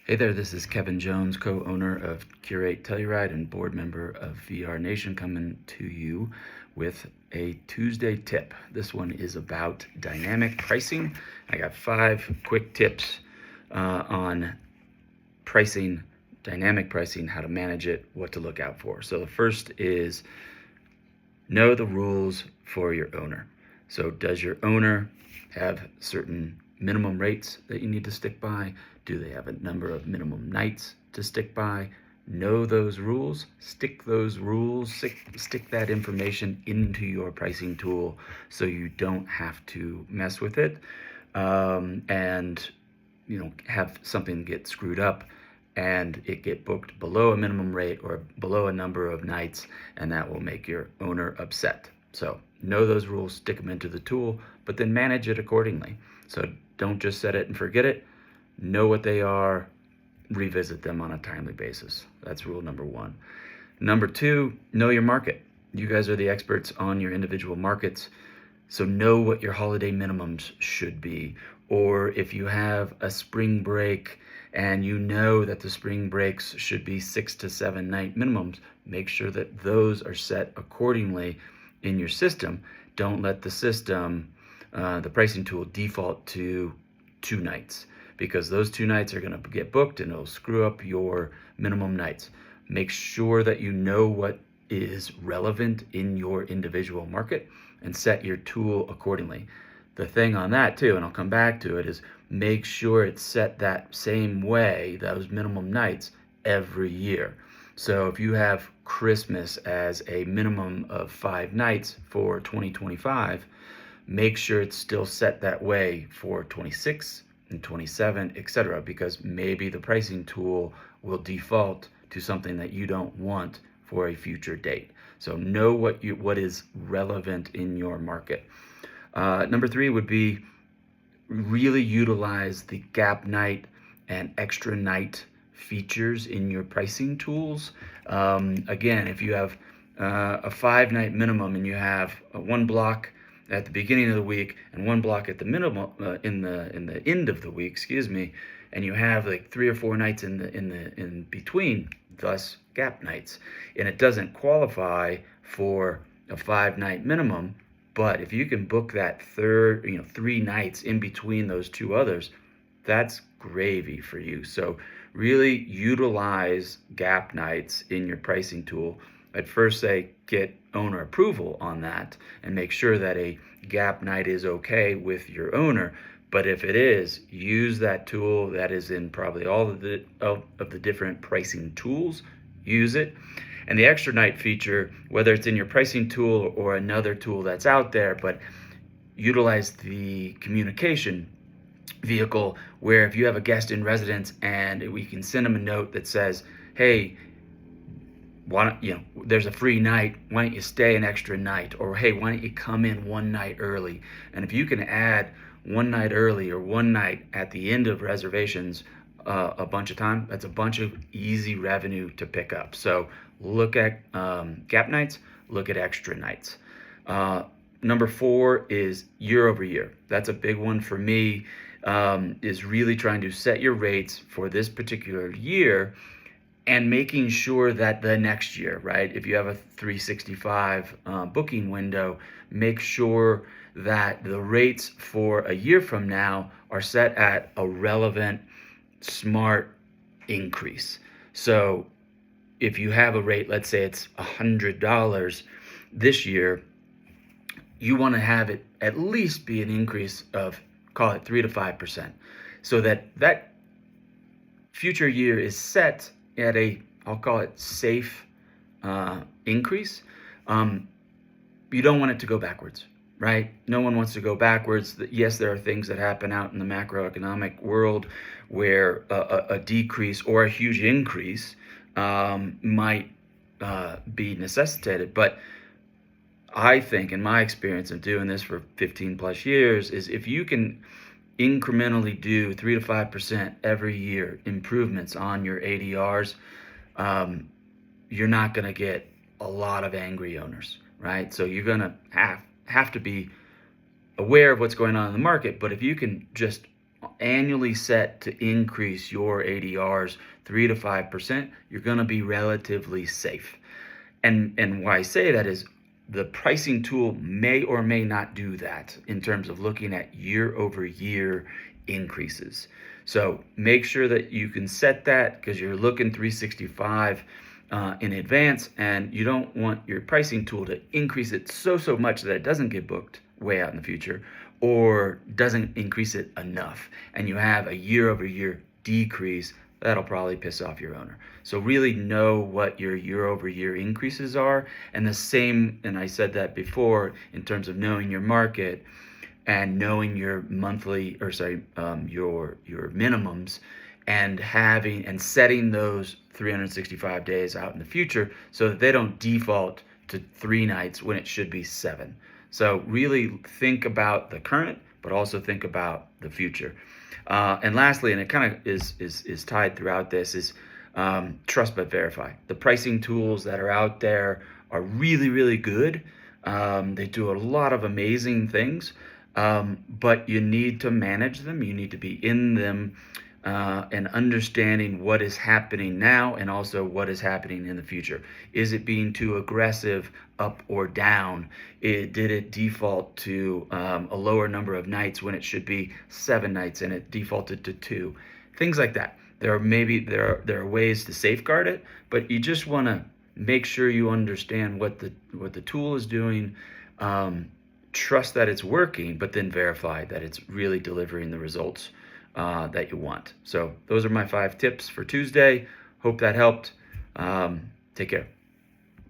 Hey there, this is Kevin Jones, co-owner of Curate Telluride and board member of VR Nation, coming to you with a Tuesday tip. This one is about dynamic pricing. I got 5 quick tips on pricing, dynamic pricing, how to manage it, what to look out for. So the first is know the rules for your owner. So does your owner have certain minimum rates that you need to stick by? Do they have a number of minimum nights to stick by? Know those rules, stick that information into your pricing tool so you don't have to mess with it and have something get screwed up and it get booked below a minimum rate or below a number of nights, and that will make your owner upset. So know those rules, stick them into the tool, but then manage it accordingly. So don't just set it and forget it. Know what they are, revisit them on a timely basis. That's rule number 1. Number 2, know your market. You guys are the experts on your individual markets, so know what your holiday minimums should be. Or if you have a spring break and you know that the spring breaks should be 6 to 7 night minimums, make sure that those are set accordingly in your system. Don't let the system, the pricing tool, default to 2 nights, because those 2 nights are going to get booked and it'll screw up your minimum nights. Make sure that you know what is relevant in your individual market and set your tool accordingly. The thing on that too, and I'll come back to it, is make sure it's set that same way, those minimum nights, every year. So if you have Christmas as a minimum of 5 nights for 2025, make sure it's still set that way for 26 and 27, etc., because maybe the pricing tool will default to something that you don't want for a future date. So know what is relevant in your market. Number 3 would be really utilize the gap night and extra night features in your pricing tools. Again, if you have a 5 night minimum and you have 1 block at the beginning of the week and 1 block at the minimum in the end of the week, and you have like 3 or 4 nights in between, thus gap nights, and it doesn't qualify for a 5 night minimum. But if you can book that 3 nights in between those 2 others, that's gravy for you. So really utilize gap nights in your pricing tool. I'd first say get owner approval on that and make sure that a gap night is okay with your owner. But if it is, use that tool that is in probably all of the different pricing tools. Use it. And the extra night feature, whether it's in your pricing tool or another tool that's out there, but utilize the communication vehicle where if you have a guest in residence and we can send them a note that says, hey, why don't there's a free night, why don't you stay an extra night? Or hey, why don't you come in 1 night early? And if you can add 1 night early or 1 night at the end of reservations a bunch of time, that's a bunch of easy revenue to pick up. So look at gap nights, look at extra nights. Number 4 is year over year. That's a big one for me, is really trying to set your rates for this particular year and making sure that the next year, right? If you have a 365 booking window, make sure that the rates for a year from now are set at a relevant, smart increase. So if you have a rate, let's say it's $100 this year, you want to have it at least be an increase of, call it 3 to 5%, so that future year is set at I'll call it safe increase. You don't want it to go backwards, right? No one wants to go backwards. Yes, there are things that happen out in the macroeconomic world where a decrease or a huge increase might be necessitated. But I think, in my experience of doing this for 15 plus years, is if you can incrementally do 3 to 5% every year improvements on your ADRs, you're not going to get a lot of angry owners, right? So you're going to have to be aware of what's going on in the market. But if you can just annually set to increase your ADRs 3 to 5%, you're going to be relatively safe. And why I say that is the pricing tool may or may not do that in terms of looking at year over year increases. So make sure that you can set that, because you're looking 365 in advance, and you don't want your pricing tool to increase it so much that it doesn't get booked way out in the future, or doesn't increase it enough, and you have a year over year decrease. That'll probably piss off your owner. So really know what your year over year increases are. And the same, and I said that before, in terms of knowing your market and knowing your monthly, or sorry, your minimums, and having and setting those 365 days out in the future so that they don't default to 3 nights when it should be 7. So really think about the current, but also think about the future. And lastly, and it kind of is tied throughout this, is trust but verify. The pricing tools that are out there are really good. They do a lot of amazing things, but you need to manage them. You need to be in them, and understanding what is happening now and also what is happening in the future. Is it being too aggressive up or down? Did it default to a lower number of nights when it should be 7 nights and it defaulted to 2? Things like that. There are ways to safeguard it, but you just want to make sure you understand what the tool is doing. Trust that it's working, but then verify that it's really delivering the results that you want. So those are my 5 tips for Tuesday. Hope that helped. Take care.